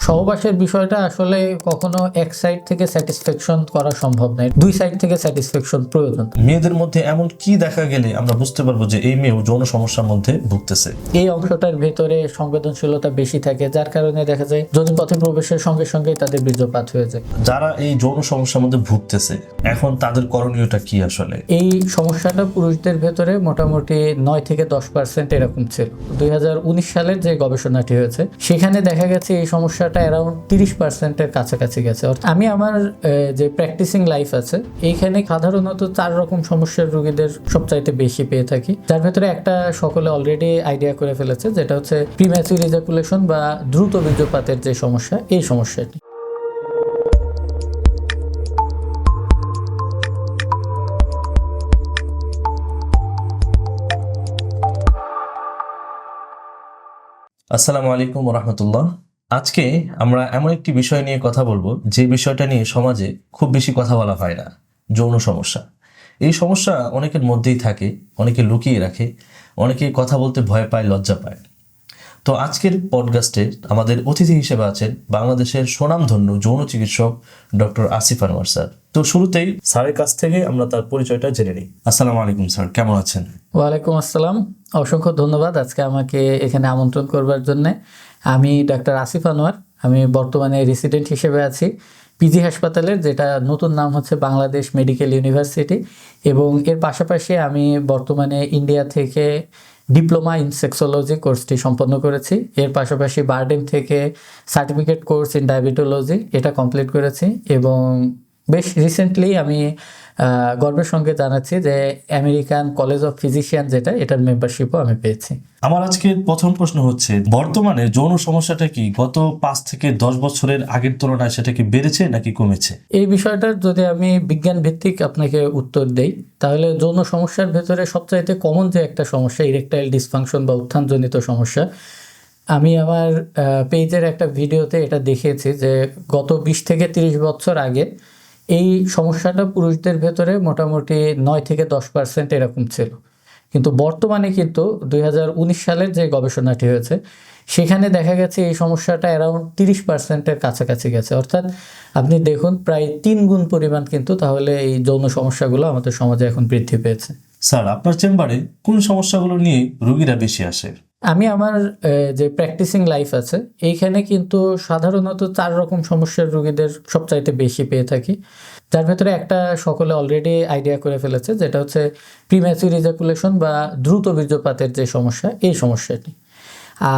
সহবাসের বিষয়টা আসলে কখনো এক সাইড থেকে স্যাটিসফ্যাকশন করা সম্ভব নয়, দুই সাইড থেকে স্যাটিসফ্যাকশন প্রয়োজন। মেয়েদের মধ্যে এমন কি দেখা গেলে আমরা বুঝতে পারবো যে এই মেয়েও যৌন সমস্যার মধ্যে ভুগতেছে? এই অংশটার ভেতরে সংবেদনশীলতা বেশি থাকে, যার কারণে দেখা যায় যোনিপথে প্রবেশের সঙ্গে সঙ্গে তাদের বীর্যপাত হয়ে যায়। যারা এই যৌন সমস্যার মধ্যে ভুগতেছে এখন তাদের করণীয়টা কি আসলে? এই সমস্যাটা পুরুষদের ভেতরে মোটামুটি 9-10% এরকম ছিল। 2019 সালের যে গবেষণাটি হয়েছে সেখানে দেখা গেছে এই সমস্যাটা অ্যারাউন্ড 30%-এর কাছাকাছি গেছে। আমি আমার যে প্র্যাকটিসিং লাইফ আছে এইখানে সাধারণত 4 রকম সমস্যার রোগীদের সবচাইতে বেশি পেয়ে থাকি, যার ভেতরে একটা সকলে অলরেডি আইডিয়া করে ফেলেছে, যেটা হচ্ছে প্রিম্যাচিউর ইজাকুলেশন বা দ্রুত বীর্যপাতের যে সমস্যা, এই সমস্যাটি। আসসালামু আলাইকুম রহমতুল্লাহ। আজকে আমরা এমন একটি বিষয় নিয়ে কথা বলবো যে বিষয়টা নিয়ে সমাজে খুব বেশি কথা বলা হয় না, যৌন সমস্যা। এই সমস্যা অনেকের মধ্যেই থাকে, অনেকে লুকিয়ে রাখে, অনেকে কথা বলতে ভয় পায়, লজ্জা পায়। তো আজকের পডকাস্টে আমাদের অতিথি হিসেবে আছেন বাংলাদেশের স্বনামধন্য যৌন চিকিৎসক ডক্টর আসিফ আনোয়ার স্যার। তো শুরুতেই স্যারের কাছ থেকে আমরা তার পরিচয়টা জেনে নিই। আসসালামু আলাইকুম স্যার, কেমন আছেন? ওয়ালাইকুম আসসালাম, অসংখ্য ধন্যবাদ আজকে আমাকে এখানে আমন্ত্রণ করবার জন্য। আমি ডাক্তার আসিফ আনোয়ার, আমি বর্তমানে রেসিডেন্ট হিসেবে আছি পিজি হাসপাতালের, যেটা নতুন নাম হচ্ছে বাংলাদেশ মেডিকেল ইউনিভার্সিটি, এবং এর পাশাপাশি আমি বর্তমানে ইন্ডিয়া থেকে ডিপ্লোমা ইন সেক্সোলজি কোর্সটি সম্পন্ন করেছি। এর পাশাপাশি বারডেম থেকে সার্টিফিকেট কোর্স ইন ডায়াবেটোলজি এটা কমপ্লিট করেছি, এবং বেশ রিসেন্টলি আমি গর্বের সঙ্গে জানাচ্ছি যে আমেরিকান কলেজ অফ ফিজিশিয়ান যেটা, এটার মেম্বারশিপও আমি পেয়েছি। আমার আজকের প্রথম প্রশ্ন হচ্ছে, বর্তমানে যৌন সমস্যাটা কি গত 5 থেকে 10 বছরের আগের তুলনায় সেটা কি বেড়েছে নাকি কমেছে? এই বিষয়টার যদি আমি বিজ্ঞান ভিত্তিক আপনাকে উত্তর দেই, তাহলে যৌন সমস্যার ভেতরে সবচাইতে কমন যে একটা সমস্যা, ইরেকটাইল ডিসফাংশন বা উত্থানজনিত সমস্যা, আমি আমার পেজের একটা ভিডিওতে এটা দেখিয়েছি যে গত 20 থেকে 30 বছর আগে এই সমস্যাটা পুরুষদের ভেতরে মোটামুটি 9-10% এরকম ছিল, কিন্তু বর্তমানে কিন্তু 2019 সালের যে গবেষণাটি হয়েছে সেখানে দেখা গেছে এই সমস্যাটা অ্যারাউন্ড 30%-এর কাছাকাছি গেছে। অর্থাৎ আপনি দেখুন প্রায় 3 গুণ পরিমাণ কিন্তু তাহলে এই যৌন সমস্যাগুলো আমাদের সমাজে এখন বৃদ্ধি পেয়েছে। স্যার, আপনার চেম্বারে কোন সমস্যাগুলো নিয়ে রোগীরা বেশি আসে? আমি আমার যে প্র্যাকটিসিং লাইফ আছে এইখানে কিন্তু সাধারণত 4 রকম সমস্যার রোগীদের সবচাইতে বেশি পেয়ে থাকি, যার ভেতরে একটা সকলে অলরেডি আইডিয়া করে ফেলেছে, যেটা হচ্ছে প্রিম্যাচিউর ইজাকুলেশন বা দ্রুত বীর্যপাতের যে সমস্যা, এই সমস্যাটি।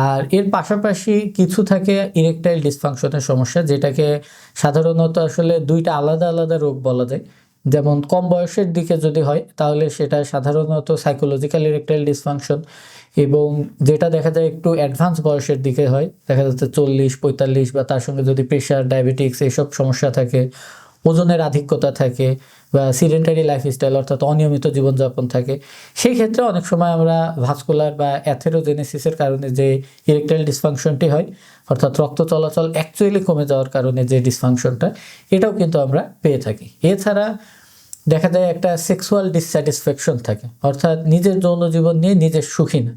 আর এর পাশাপাশি কিছু থাকে ইরেকটাইল ডিসফাংশনের সমস্যা, যেটাকে সাধারণত আসলে 2টা আলাদা আলাদা রোগ বলা যায়। যেমন কম বয়সের দিকে যদি হয় তাহলে সেটা সাধারণত সাইকোলজিক্যাল ইরেকটাইল ডিসফাংশন, এবং যেটা দেখা যায় একটু অ্যাডভান্স বয়সের দিকে হয়, দেখা যাচ্ছে 40-45 বা তার সঙ্গে যদি প্রেশার, ডায়াবেটিক্স এইসব সমস্যা থাকে, ওজনের আধিক্যতা থাকে, বা সিডেন্টারি লাইফস্টাইল অর্থাৎ অনিয়মিত জীবনযাপন থাকে, সেই ক্ষেত্রে অনেক সময় আমরা ভাস্কুলার বা অ্যাথেরোজেনেসিসের কারণে যে ইরেকটাইল ডিসফাংশনটি হয়, অর্থাৎ রক্ত চলাচল অ্যাকচুয়ালি কমে যাওয়ার কারণে যে ডিসফাংশনটা, এটাও কিন্তু আমরা পেয়ে থাকি। এছাড়া দেখা যায় একটা সেক্সুয়াল ডিসস্যাটিসফ্যাকশন থাকে, অর্থাৎ নিজের যৌন জীবন নিয়ে নিজের সুখী না,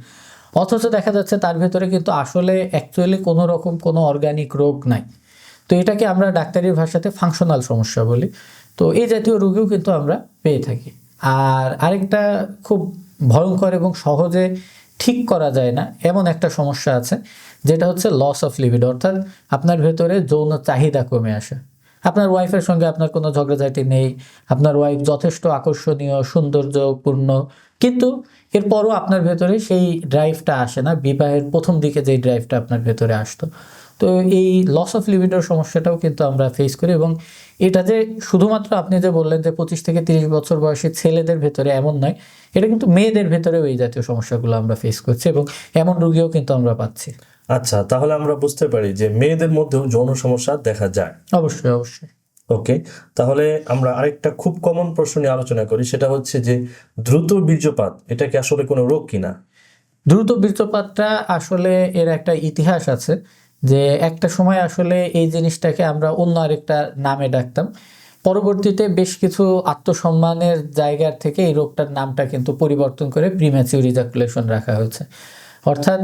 অথচ দেখা যাচ্ছে তার ভেতরে কিন্তু আসলে অ্যাকচুয়ালি কোনো রকম কোনো অর্গানিক রোগ নাই। তো এটাকে আমরা ডাক্তারির ভাষাতে ফাংশনাল সমস্যা বলি। তো এই জাতীয় রোগীও কিন্তু আমরা পেয়ে থাকি। আর আরেকটা খুব ভয়ঙ্কর এবং সহজে ঠিক করা যায় না এমন একটা সমস্যা আছে, যেটা হচ্ছে লস অফ লিবিডো, অর্থাৎ আপনার ভেতরে যৌন চাহিদা কমে আসে। আপনার ওয়াইফের সঙ্গে আপনার কোনো ঝগড়াঝাটি নেই, আপনার ওয়াইফ যথেষ্ট আকর্ষণীয়, সৌন্দর্যপূর্ণ, কিন্তু এরপরও আপনার ভেতরে সেই ড্রাইভটা আসে না, বিবাহের প্রথম দিকে যেই ড্রাইভটা আপনার ভেতরে আসতো। তো এই লস অফ লিবিডোর সমস্যাটাও কিন্তু আমরা ফেস করি, এবং এটা যে শুধুমাত্র আপনি যে বললেন যে 25 থেকে 30 বছর বয়সী ছেলেদের ভেতরে এমন নয়, এটা কিন্তু মেয়েদের ভেতরেও এই জাতীয় সমস্যাগুলো আমরা ফেস করছি, এবং এমন রোগীও কিন্তু আমরা পাচ্ছি। আচ্ছা, তাহলে আমরা বুঝতে পারি যে মেয়েদের মধ্যেও যৌন সমস্যা দেখা যায়। অবশ্যই অবশ্যই। ওকে, তাহলে আমরা আরেকটা খুব কমন প্রশ্ন নিয়ে আলোচনা করি, সেটা হচ্ছে যে দ্রুত বীর্যপাত এটা কি আসলে কোনো রোগ কিনা? দ্রুত বীর্যপাতটা আসলে এর একটা ইতিহাস আছে, যে একটা সময় আসলে এই জিনিসটাকে আমরা অন্য আরেকটা নামে ডাকতাম, পরবর্তীতে বেশ কিছু আত্মসম্মানের জায়গার থেকে এই রোগটার নামটা কিন্তু পরিবর্তন করে প্রিম্যাচিউর ইজাকুলেশন রাখা হয়েছে। অর্থাৎ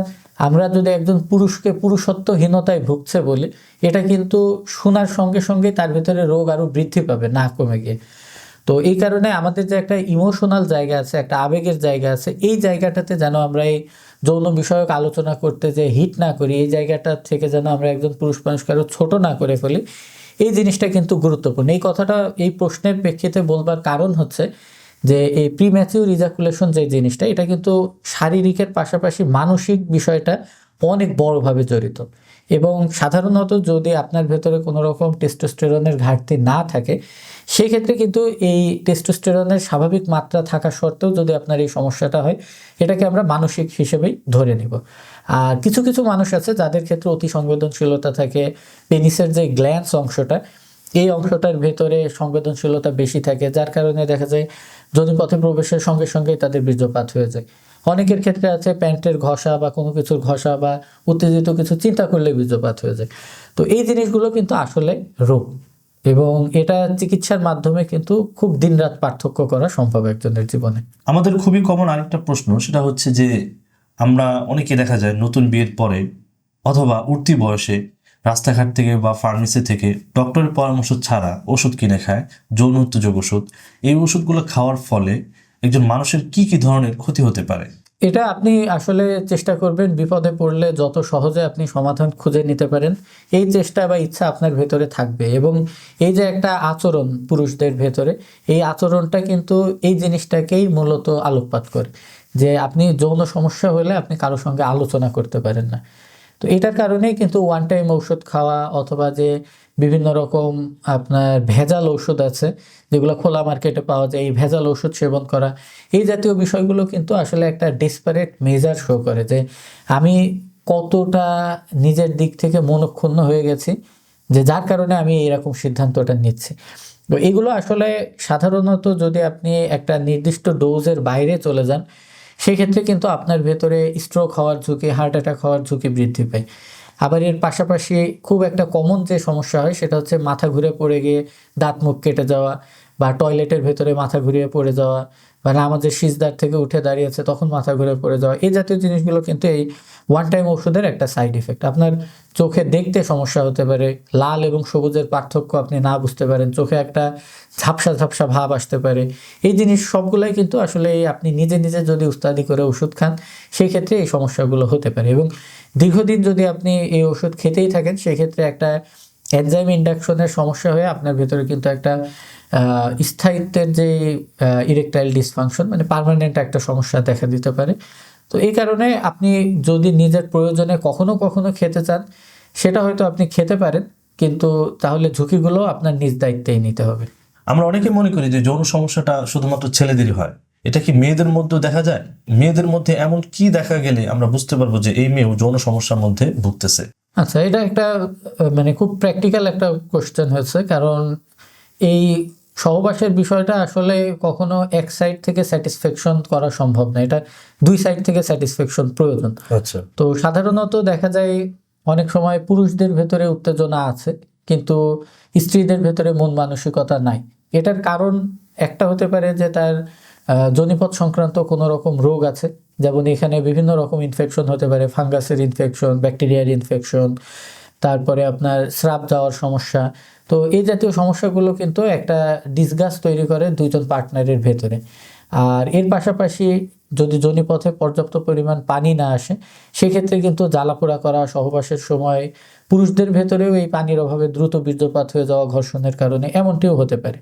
আমরা যদি একজন পুরুষকে পুরুষত্বহীনতায় ভুগছে বলি, এটা কিন্তু শোনার সঙ্গে সঙ্গে তার ভিতরে রোগ আরো বৃদ্ধি পাবে, না কমে গিয়ে। তো এই কারণে আমাদের যে একটা ইমোশনাল জায়গা আছে, একটা আবেগের জায়গা আছে, এই জায়গাটাতে যেন আমরা এই যৌন বিষয়ক আলোচনা করতে যে হিট না করি, এই জায়গাটা থেকে যেন আমরা একজন পুরুষ মানুষকে আরো ছোট না করে ফেলি, এই জিনিসটা কিন্তু গুরুত্বপূর্ণ। এই কথাটা এই প্রশ্নের প্রেক্ষিতে বলবার কারণ হচ্ছে যে এই প্রিম্যাচিউর ইজাকুলেশন যে জিনিসটা, এটা কিন্তু শারীরিকের পাশাপাশি মানসিক বিষয়টা অনেক বড়ভাবে জড়িত। এবং সাধারণত যদি আপনার ভেতরে কোনো রকম টেস্টোস্টেরনের ঘাটতি না থাকে, সেক্ষেত্রে কিন্তু এই টেস্টোস্টেরনের স্বাভাবিক মাত্রা থাকা সত্ত্বেও যদি আপনার এই সমস্যাটা হয়, এটাকে আমরা মানসিক হিসেবেই ধরে নিব। আর কিছু কিছু মানুষ আছে যাদের ক্ষেত্রে অতি সংবেদনশীলতা থাকে, পেনিসের যে গ্ল্যান্স অংশটা, এই অংশটার ভেতরে সংবেদনশীলতা বেশি থাকে, যার কারণে দেখা যায় যোনিপথে প্রবেশের সঙ্গে সঙ্গেই তাদের বীর্যপাত হয়ে যায়। অনেকের ক্ষেত্রে আছে প্যান্টের ঘষা বা কোনো কিছুর ঘষা বা উত্তেজিত কিছু চিন্তা করলে বীর্যপাত হয়ে যায়। তো এই জিনিসগুলো কিন্তু আসলে রোগ, এবং এটা চিকিৎসার মাধ্যমে কিন্তু খুব দিনরাত পার্থক্য করা সম্ভব একজনের জীবনে। আমাদের খুবই কমন আরেকটা প্রশ্ন, সেটা হচ্ছে যে আমরা অনেকে দেখা যায় নতুন বিয়ের পরে অথবা উঠতি বয়সে রাস্তাঘাট থেকে বা ফার্মেসি থেকে ডক্টরের পরামর্শ ছাড়া ওষুধ কিনে খায়, যৌন উত্তেজক ওষুধ। এই ওষুধগুলো খাওয়ার ফলে একজন মানুষের কি কি ধরনের ক্ষতি হতে পারে? এটা আপনি আসলে চেষ্টা করবেন বিপদে পড়লে যত সহজে আপনি সমাধান খুঁজে নিতে পারেন, এই চেষ্টা বা ইচ্ছা আপনার ভেতরে থাকবে। এবং এই যে একটা আচরণ পুরুষদের ভেতরে, এই আচরণটা কিন্তু এই জিনিসটাকেই মূলত আলোকপাত করে, যে আপনি যৌন সমস্যা হলে আপনি কারোর সঙ্গে আলোচনা করতে পারেন না। তো এটার কারণেই কিন্তু ওয়ান টাইম ঔষধ খাওয়া, অথবা যে বিভিন্ন রকম আপনার ভেজাল ঔষধ আছে যেগুলো খোলা মার্কেটে পাওয়া যায়, এই ভেজাল ঔষধ সেবন করা, এই জাতীয় বিষয়গুলো কিন্তু আসলে একটা ডেসপারেট মেজার শো করে যে আমি কতটা নিজের দিক থেকে মনক্ষুণ্ণ হয়ে গেছি, যে যার কারণে আমি এরকম সিদ্ধান্তটা নিচ্ছি। তো এগুলো আসলে সাধারণত যদি আপনি একটা নির্দিষ্ট ডোজের বাইরে চলে যান, সেক্ষেত্রে কিন্তু আপনার ভেতরে স্ট্রোক হওয়ার ঝুঁকি, হার্ট অ্যাটাক হওয়ার ঝুঁকি বৃদ্ধি পায়। আবার এর পাশাপাশি খুব একটা কমন যে সমস্যা হয় সেটা হচ্ছে মাথা ঘুরে পড়ে গিয়ে দাঁত মুখ কেটে যাওয়া, বা টয়লেটের ভেতরে মাথা ঘুরিয়ে পড়ে যাওয়া, বা নামাজের সিজদার থেকে উঠে দাঁড়িয়েছে তখন মাথা ঘুরে পড়ে যাওয়া, এই জাতীয় জিনিসগুলো কিন্তু এই ওয়ান টাইম ওষুধের একটা সাইড ইফেক্ট। আপনার চোখে দেখতে সমস্যা হতে পারে, লাল এবং সবুজের পার্থক্য আপনি না বুঝতে পারেন, চোখে একটা ঝাপসা ঝাপসা ভাব আসতে পারে। এই জিনিস সবগুলাই কিন্তু আসলে আপনি নিজে নিজে যদি উস্তাদি করে ওষুধ খান, সেই ক্ষেত্রে এই সমস্যাগুলো হতে পারে। এবং দীর্ঘদিন যদি আপনি এই ওষুধ খেতেই থাকেন, সেক্ষেত্রে একটা এনজাইম ইন্ডাকশনের সমস্যা হয়ে আপনার ভেতরে কিন্তু একটা স্থায়িত্বের যে ইরেকটাইল ডিসফাংশন, মানে পার্মানেন্ট একটা সমস্যা দেখা দিতে পারে। তো এই কারণে আপনি যদি নিজের প্রয়োজনে কখনো কখনো খেতে চান, সেটা হয়তো আপনি খেতে পারেন, কিন্তু তাহলে ঝুঁকিগুলো আপনার নিজ দায়িত্বেই নিতে হবে। আমরা অনেকে মনে করি যে যৌন সমস্যাটা শুধুমাত্র ছেলেদেরই হয়, এটা কি মেয়েদের মধ্যেও দেখা যায়? মেয়েদের মধ্যে এমন কি দেখা গেলে আমরা বুঝতে পারবো যে এই মেয়েও যৌন সমস্যার মধ্যে ভুগতেছে? আচ্ছা, এটা একটা মানে খুব প্র্যাকটিক্যাল একটা কোশ্চেন হয়েছে, কারণ এই সহবাসের বিষয়টা আসলে কখনো এক সাইড থেকে স্যাটিসফ্যাকশন করা সম্ভব না, এটা দুই সাইড থেকে স্যাটিসফ্যাকশন প্রয়োজন। আচ্ছা। তো সাধারণত দেখা যায় অনেক সময় পুরুষদের ভেতরে উত্তেজনা আছে, কিন্তু স্ত্রীদের ভেতরে মন মানসিকতা নাই। এটার কারণ একটা হতে পারে যে তার যোনিপথ সংক্রান্ত কোনো রকম রোগ আছে, যেমন এখানে বিভিন্ন রকম ইনফেকশন হতে পারে, ফাঙ্গাসের ইনফেকশন, ব্যাকটেরিয়ার ইনফেকশন, তারপরে আপনার স্রাব যাওয়ার সমস্যা। তো এই জাতীয় সমস্যাগুলো কিন্তু একটা ডিসগাস্ট তৈরি করে দুইজন পার্টনারের ভেতরে। আর এর পাশাপাশি যদি যোনিপথে পর্যাপ্ত পরিমাণ পানি না আসে, সেক্ষেত্রে কিন্তু জ্বালাপোড়া করা, সহবাসের সময় পুরুষদের ভেতরেও এই পানির অভাবে দ্রুত বীর্যপাত হয়ে যাওয়া ঘর্ষণের কারণে, এমনটিও হতে পারে।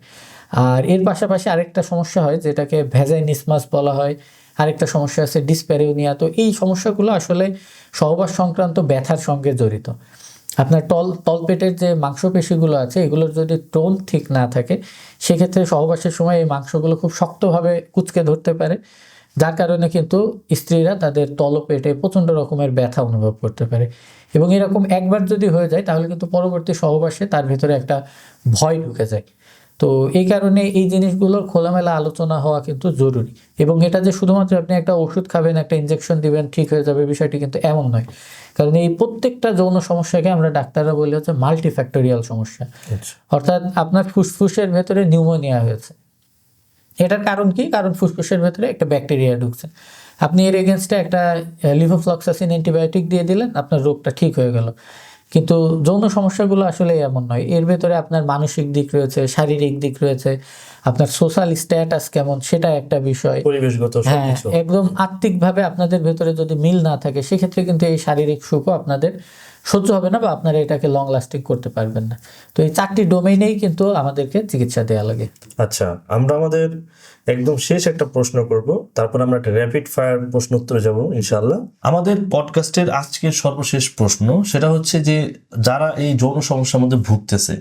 আর এর পাশাপাশি আরেকটা সমস্যা হয় যেটাকে ভ্যাজাইনিসমাস বলা হয়, আরেকটা সমস্যা আছে ডিসপ্যারিউনিয়া। তো এই সমস্যাগুলো আসলে সহবাস সংক্রান্ত ব্যথার সঙ্গে জড়িত। আপনার তলপেটের যে মাংসপেশিগুলো আছে, এগুলোর যদি টোন ঠিক না থাকে, সেক্ষেত্রে সহবাসের সময় এই মাংসগুলো খুব শক্তভাবে কুঁচকে ধরতে পারে, যার কারণে কিন্তু স্ত্রীরা তাদের তলপেটে প্রচণ্ড রকমের ব্যথা অনুভব করতে পারে। এবং এরকম একবার যদি হয়ে যায়, তাহলে কিন্তু পরবর্তী সহবাসে তার ভিতরে একটা ভয় ঢুকে যায়। তো এই কারণে এই জিনিসগুলোর খোলামেলা আলোচনা হওয়া কিন্তু জরুরি। এবং এটা যে শুধুমাত্র আপনি একটা ওষুধ খাবেন, একটা ইনজেকশন দিবেন, ঠিক হয়ে যাবে, বিষয়টি কিন্তু এমন নয়। কারণ এই প্রত্যেকটা যৌন সমস্যাকে আমরা ডাক্তাররা বলি হচ্ছে মাল্টিফ্যাক্টোরিয়াল সমস্যা। অর্থাৎ আপনার ফুসফুসের ভেতরে নিউমোনিয়া হয়েছে, এটার কারণ কি? কারণ ফুসফুসের ভেতরে একটা ব্যাকটেরিয়া ঢুকছে। আপনি এর এগেনস্টে একটা লিভোফ্লক্সাসিন অ্যান্টিবায়োটিক দিয়ে দিলেন, আপনার রোগটা ঠিক হয়ে গেল। কিন্তু যৌন সমস্যাগুলো আসলে এমন নয়, এর ভেতরে আপনার মানসিক দিক রয়েছে, শারীরিক দিক রয়েছে, আপনার সোশ্যাল স্ট্যাটাস কেমন সেটা একটা বিষয়, পরিবেশগত হ্যাঁ সবকিছু। একদম আত্মিকভাবে আপনাদের ভেতরে যদি মিল না থাকে সেক্ষেত্রে কিন্তু এই শারীরিক সুখও আপনাদের সহ্য হবে না বা আপনারা এটাকে লং লাস্টিং করতে পারবেন না। তো এই 4টি ডোমেইনেই কিন্তু আমাদেরকে চিকিৎসা দেওয়া লাগে। আচ্ছা, আমরা আমাদের একদম শেষ একটা প্রশ্ন করব, তারপর আমরা একটা র্যাপিড ফায়ার প্রশ্ন উত্তরে যাব ইনশাআল্লাহ। আমাদের পডকাস্টের আজকের সর্বশেষ প্রশ্ন সেটা হচ্ছে যে যারা এই যৌন সমস্যার মধ্যে ভুগতেছে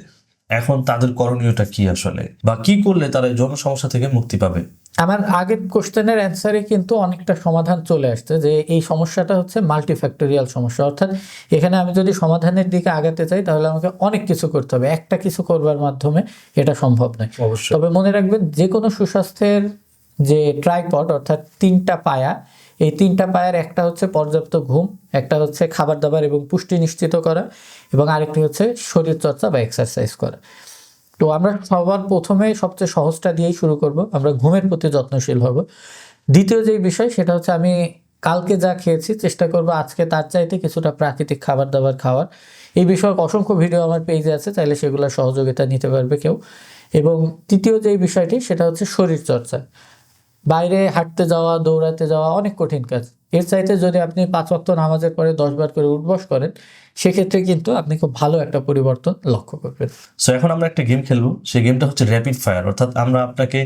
এখন তাদের করণীয়টা কি আসলে, বা কি করলে তারা এই যৌন সমস্যা থেকে মুক্তি পাবে? আমার আগের কোশ্চেনের অ্যান্সারে কিন্তু অনেকটা সমাধান চলে আসছে যে এই সমস্যাটা হচ্ছে মাল্টিফ্যাক্টোরিয়াল সমস্যা, অর্থাৎ এখানে আমি যদি সমাধানের দিকে আগাতে চাই তাহলে আমাকে অনেক কিছু করতে হবে, একটা কিছু করবার মাধ্যমে এটা সম্ভব নয়। অবশ্যই। তবে মনে রাখবেন যে কোনো সুস্বাস্থ্যের যে ট্রাইপড অর্থাৎ 3টা পায়া, এই 3টা পায়ার একটা হচ্ছে পর্যাপ্ত ঘুম, একটা হচ্ছে খাবার দাবার এবং পুষ্টি নিশ্চিত করা, এবং আরেকটি হচ্ছে শরীরচর্চা বা এক্সারসাইজ করা। তো আমরা সবার প্রথমে সবচেয়ে সহজটা দিয়েই শুরু করব, আমরা ঘুমের প্রতি যত্নশীল হব। দ্বিতীয় যেই বিষয় সেটা হচ্ছে আমি কালকে যা খেয়েছি চেষ্টা করব আজকে তার চাইতে কিছুটা প্রাকৃতিক খাবার দাবার খাওয়ার। এই বিষয়ক অসংখ্য ভিডিও আমার পেজে আছে, চাইলে সেগুলো সহযোগিতা নিতে পারবে কেউ। এবং তৃতীয় যেই বিষয়টি সেটা হচ্ছে শরীরচর্চা। বাইরে হাঁটতে যাওয়া, দৌড়াতে যাওয়া অনেক কঠিন কাজ, এর চাইতে যদি আপনি 5 ওয়াক্ত নামাজের পরে 10 বার করে উঠবস করেন সেক্ষেত্রে কিন্তু আপনি খুব ভালো একটা পরিবর্তন লক্ষ্য করবেন। সো এখন আমরা একটা গেম খেলবো, সেই গেমটা হচ্ছে র্যাপিড ফায়ার, অর্থাৎ আমরা আপনাকে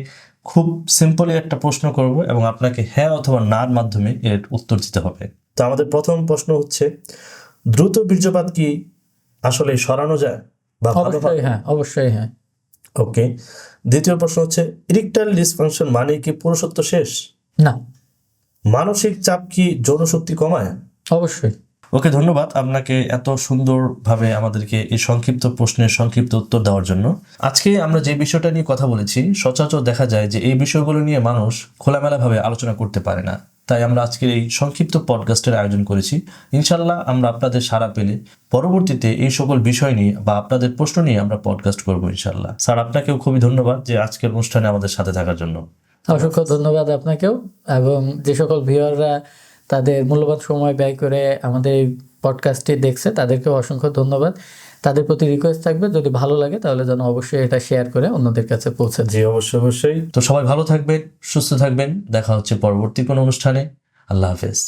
খুব সিম্পলি একটা প্রশ্ন করব এবং আপনাকে হ্যাঁ অথবা নার মাধ্যমে এর উত্তর দিতে হবে। তো আমাদের প্রথম প্রশ্ন হচ্ছে, দ্রুত বীর্যপাত কি আসলে সরানো যায় বা অবশ্যই হ্যাঁ, অবশ্যই হ্যাঁ। ওকে। দ্বিতীয় প্রশ্ন হচ্ছে, ইরেকটাইল ডিসফাংশন মানে কি পুরুষত্ব শেষ? না। মানসিক চাপ কি যৌন শক্তি কমায়? অবশ্যই। ওকে, ধন্যবাদ আপনাকে এত সুন্দরভাবে আমাদেরকে এই সংক্ষিপ্ত প্রশ্নের সংক্ষিপ্ত উত্তর দেওয়ার জন্য। আজকে আমরা যে বিষয়টা নিয়ে কথা বলেছি, সচরাচর দেখা যায় যে এই বিষয়গুলো নিয়ে মানুষ খোলামেলাভাবে আলোচনা করতে পারে না, তাই আমরা আজকের এই সংক্ষিপ্ত পডকাস্টের আয়োজন করেছি। ইনশাল্লাহ আমরা আপনাদের সাড়া পেলে পরবর্তীতে এই সকল বিষয় নিয়ে বা আপনাদের প্রশ্ন নিয়ে আমরা পডকাস্ট করবো ইনশাল্লাহ। স্যার, আপনাকেও খুবই ধন্যবাদ যে আজকের অনুষ্ঠানে আমাদের সাথে থাকার জন্য। অসংখ্য ধন্যবাদ আপনাকেও, এবং যে সকল ভিউয়াররা তাদের মূল্যবান সময় ব্যয় করে আমাদের এই পডকাস্টটি দেখছে তাদেরকেও অসংখ্য ধন্যবাদ। তাদের প্রতি রিকোয়েস্ট থাকবে যদি ভালো লাগে তাহলে যেন অবশ্যই এটা শেয়ার করে অন্যদের কাছে পৌঁছে দেয়। জি অবশ্যই অবশ্যই। তো সবাই ভালো থাকবেন, সুস্থ থাকবেন, দেখা হচ্ছে পরবর্তী কোনো অনুষ্ঠানে। আল্লাহ হাফেজ।